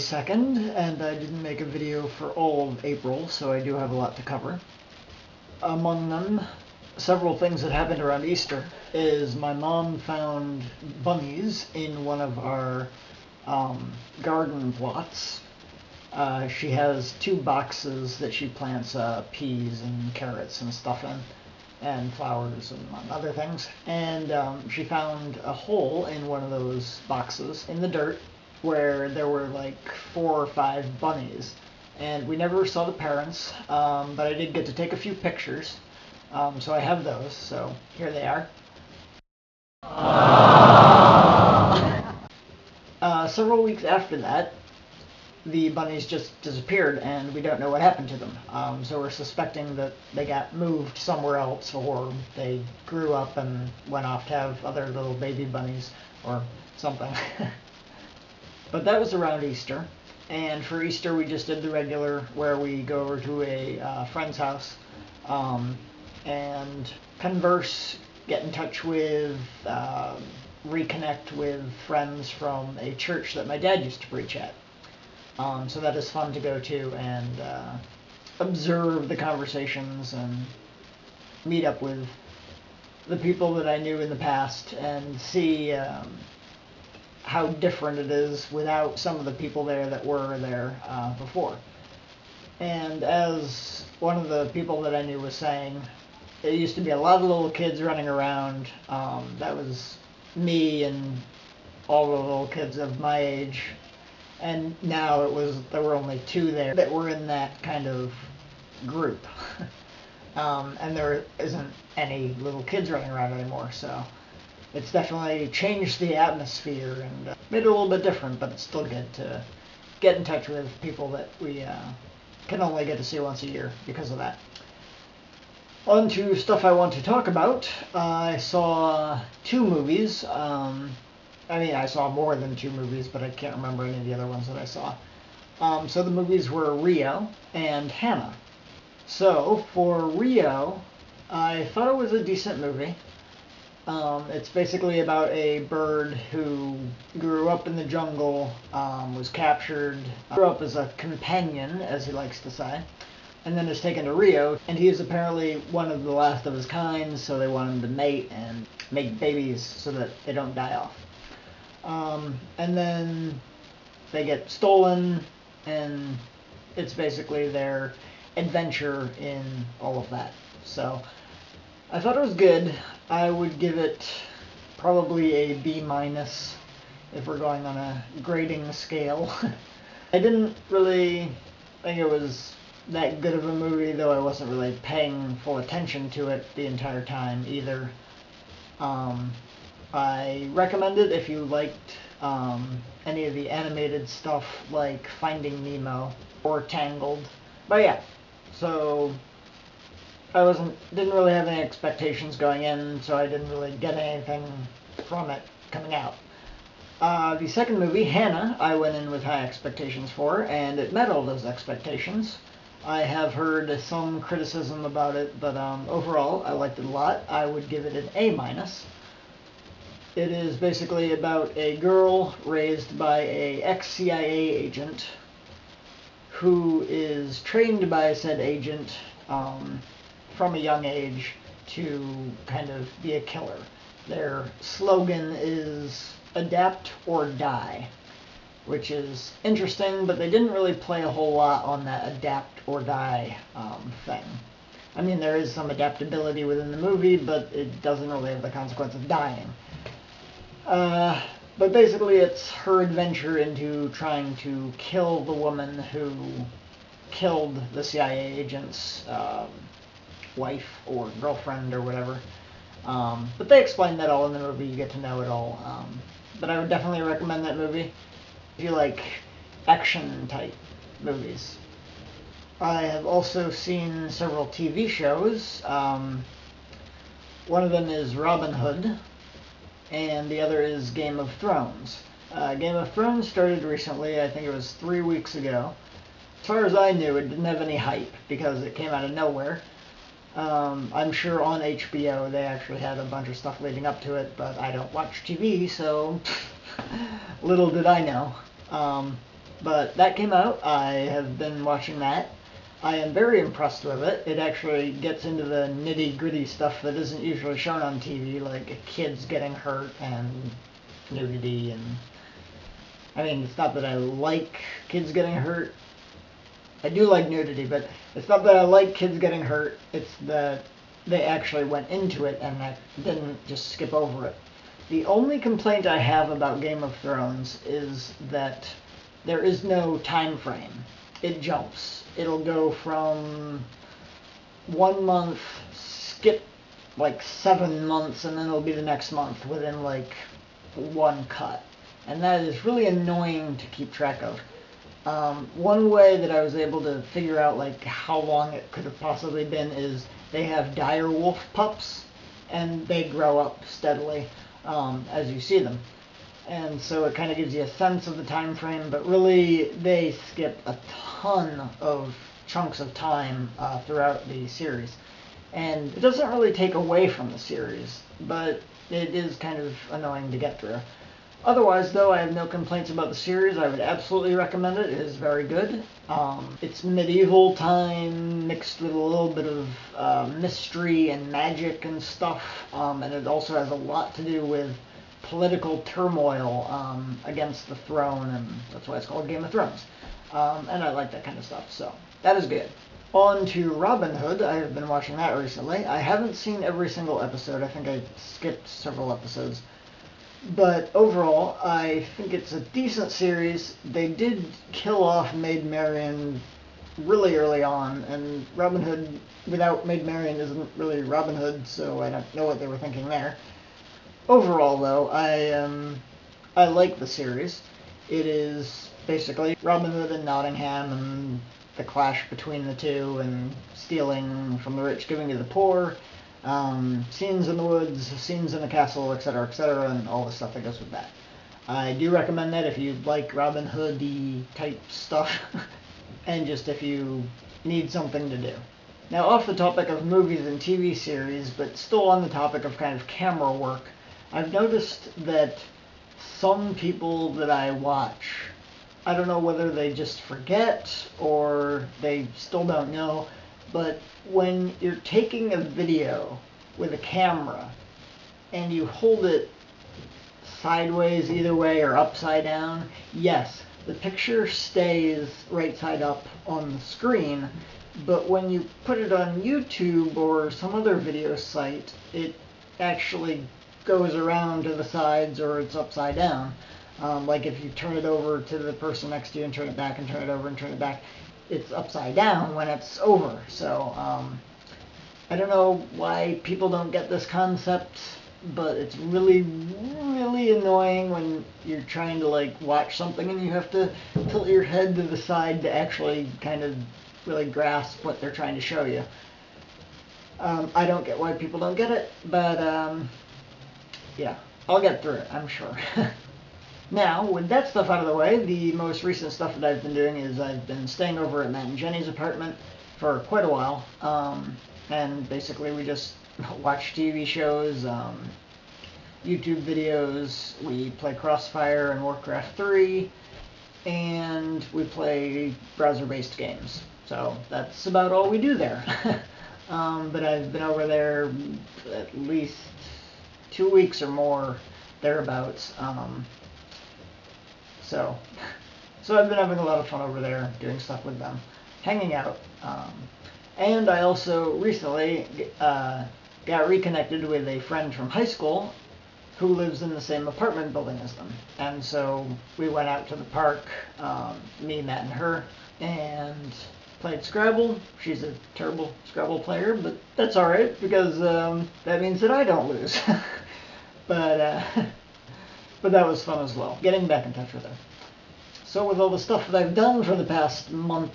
2nd, and I didn't make a video for all of April, so I do have a lot to cover. Among them, several things that happened around Easter is my mom found bunnies in one of our garden plots. She has 2 boxes that she plants peas and carrots and stuff in, and flowers and other things. And she found a hole in one of those boxes in the dirt where there were like 4 or 5 bunnies. And we never saw the parents, but I did get to take a few pictures. So I have those, so here they are. Several weeks after that, the bunnies just disappeared and we don't know what happened to them. So we're suspecting that they got moved somewhere else, or they grew up and went off to have other little baby bunnies or something. But that was around Easter. And for Easter we just did the regular where we go over to a friend's house and converse, get in touch with, reconnect with friends from a church that my dad used to preach at. So that is fun to go to and observe the conversations and meet up with the people that I knew in the past and see how different it is without some of the people there that were there before. And as one of the people that I knew was saying, there used to be a lot of little kids running around. That was me and all the little kids of my age. And now there were only 2 there that were in that kind of group. And there isn't any little kids running around anymore, so it's definitely changed the atmosphere and made it a little bit different, but it's still good to get in touch with people that we can only get to see once a year because of that. On to stuff I want to talk about. I saw 2 movies. I saw more than 2 movies, but I can't remember any of the other ones that I saw. So the movies were Rio and Hannah. So for Rio, I thought it was a decent movie. It's basically about a bird who grew up in the jungle, was captured, grew up as a companion, as he likes to say, and then is taken to Rio, and he is apparently one of the last of his kind, so they want him to mate and make babies so that they don't die off. And then they get stolen, and it's basically their adventure in all of that. So I thought it was good. I would give it probably a B- if we're going on a grading scale. I didn't really think it was that good of a movie, though I wasn't really paying full attention to it the entire time either. I recommend it if you liked any of the animated stuff like Finding Nemo or Tangled. But yeah, so I didn't really have any expectations going in, so I didn't really get anything from it coming out. The second movie, Hannah, I went in with high expectations for, and it met all those expectations. I have heard some criticism about it, but overall, I liked it a lot. I would give it an A-. It is basically about a girl raised by a ex-CIA agent who is trained by said agent from a young age to kind of be a killer. Their slogan is adapt or die, which is interesting, but they didn't really play a whole lot on that adapt or die thing. I mean, there is some adaptability within the movie, but it doesn't really have the consequence of dying. But basically it's her adventure into trying to kill the woman who killed the CIA agent's wife or girlfriend or whatever. But they explain that all in the movie, you get to know it all. But I would definitely recommend that movie if you like action type movies. I have also seen several TV shows. One of them is Robin Hood, and the other is Game of Thrones. Game of Thrones started recently, I think it was 3 weeks ago. As far as I knew, it didn't have any hype because it came out of nowhere. I'm sure on HBO they actually had a bunch of stuff leading up to it, but I don't watch TV, so little did I know. But that came out. I have been watching that. I am very impressed with it. It actually gets into the nitty-gritty stuff that isn't usually shown on TV, like kids getting hurt and nudity. And I mean, it's not that I like kids getting hurt. I do like nudity, but it's not that I like kids getting hurt. It's that they actually went into it and I didn't just skip over it. The only complaint I have about Game of Thrones is that there is no time frame. It jumps. It'll go from 1 month, skip like 7 months, and then it'll be the next month within like one cut. And that is really annoying to keep track of. One way that I was able to figure out like how long it could have possibly been is they have dire wolf pups, and they grow up steadily as you see them. And so it kind of gives you a sense of the time frame, but really they skip a ton of chunks of time throughout the series. And it doesn't really take away from the series, but it is kind of annoying to get through. Otherwise, though, I have no complaints about the series. I would absolutely recommend it. It is very good. It's medieval time mixed with a little bit of mystery and magic and stuff, and it also has a lot to do with political turmoil against the throne, and that's why it's called Game of Thrones. And I like that kind of stuff, so that is good. On to Robin Hood. I have been watching that recently. I haven't seen every single episode. I think I skipped several episodes. But overall, I think it's a decent series. They did kill off Maid Marian really early on, and Robin Hood without Maid Marian isn't really Robin Hood, so I don't know what they were thinking there. Overall, though, I like the series. It is basically Robin Hood and Nottingham and the clash between the two and stealing from the rich, giving to the poor. Scenes in the woods, scenes in the castle, etc., and all the stuff that goes with that. I do recommend that if you like Robin Hood-y type stuff, and just if you need something to do. Now, off the topic of movies and TV series, but still on the topic of kind of camera work, I've noticed that some people that I watch, I don't know whether they just forget or they still don't know, but when you're taking a video with a camera and you hold it sideways either way or upside down, yes, the picture stays right side up on the screen, but when you put it on YouTube or some other video site, it actually goes around to the sides or it's upside down. Like if you turn it over to the person next to you and turn it back and turn it over and turn it back, it's upside down when it's over. So I don't know why people don't get this concept, but it's really, really annoying when you're trying to like watch something and you have to tilt your head to the side to actually kind of really grasp what they're trying to show you. I don't get why people don't get it, but yeah, I'll get through it, I'm sure. Now, with that stuff out of the way, the most recent stuff that I've been doing is I've been staying over at Matt and Jenny's apartment for quite a while, and basically we just watch TV shows, YouTube videos, we play Crossfire and Warcraft 3, and we play browser-based games. So that's about all we do there. But I've been over there at least 2 weeks or more, thereabouts. So I've been having a lot of fun over there, doing stuff with them, hanging out. And I also recently got reconnected with a friend from high school who lives in the same apartment building as them. And so we went out to the park, me, Matt, and her, and played Scrabble. She's a terrible Scrabble player, but that's alright, because that means that I don't lose. But that was fun as well, getting back in touch with her. So with all the stuff that I've done for the past month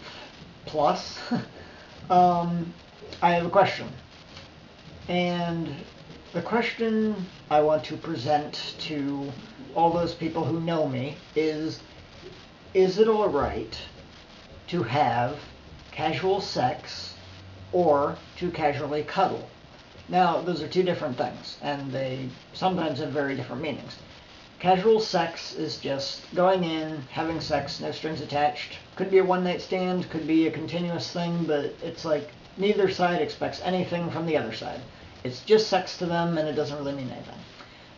plus, I have a question. And the question I want to present to all those people who know me is it alright to have casual sex or to casually cuddle? Now, those are two different things, and they sometimes have very different meanings. Casual sex is just going in, having sex, no strings attached. Could be a one-night stand, could be a continuous thing, but it's like neither side expects anything from the other side. It's just sex to them, and it doesn't really mean anything.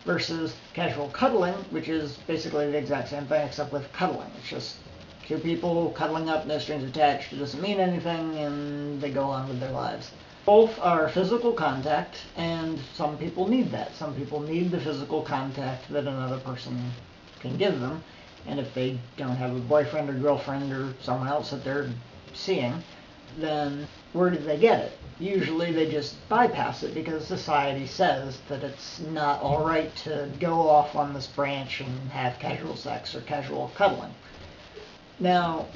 Versus casual cuddling, which is basically the exact same thing except with cuddling. It's just two people cuddling up, no strings attached. It doesn't mean anything, and they go on with their lives. Both are physical contact, and some people need that. Some people need the physical contact that another person can give them, and if they don't have a boyfriend or girlfriend or someone else that they're seeing, then where do they get it? Usually they just bypass it because society says that it's not alright to go off on this branch and have casual sex or casual cuddling. Now,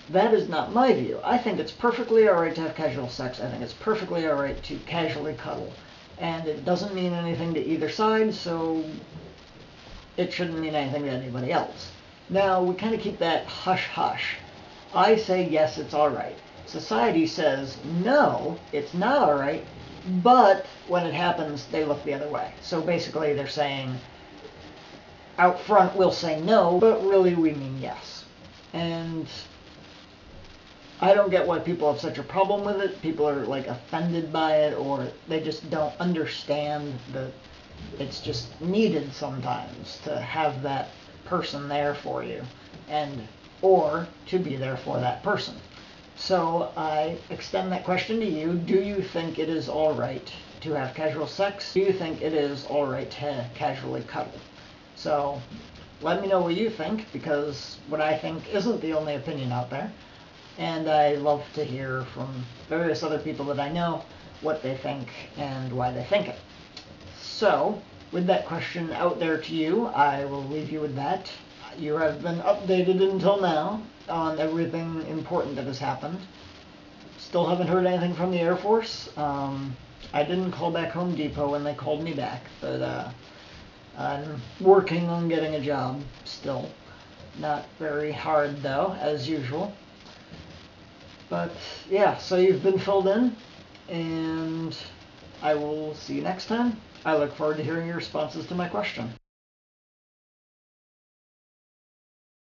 that is not my view. I think it's perfectly alright to have casual sex. I think it's perfectly alright to casually cuddle. And it doesn't mean anything to either side, so it shouldn't mean anything to anybody else. Now, we kind of keep that hush-hush. I say yes, it's alright. Society says no, it's not alright, but when it happens, they look the other way. So basically they're saying, out front we'll say no, but really we mean yes. And I don't get why people have such a problem with it. People are like offended by it, or they just don't understand that it's just needed sometimes to have that person there for you, and or to be there for that person. So I extend that question to you. Do you think it is alright to have casual sex? Do you think it is alright to casually cuddle? So let me know what you think, because what I think isn't the only opinion out there. And I love to hear from various other people that I know what they think and why they think it. So, with that question out there to you, I will leave you with that. You have been updated until now on everything important that has happened. Still haven't heard anything from the Air Force. I didn't call back Home Depot when they called me back, but I'm working on getting a job still. Not very hard though, as usual. But yeah, so you've been filled in, and I will see you next time. I look forward to hearing your responses to my question.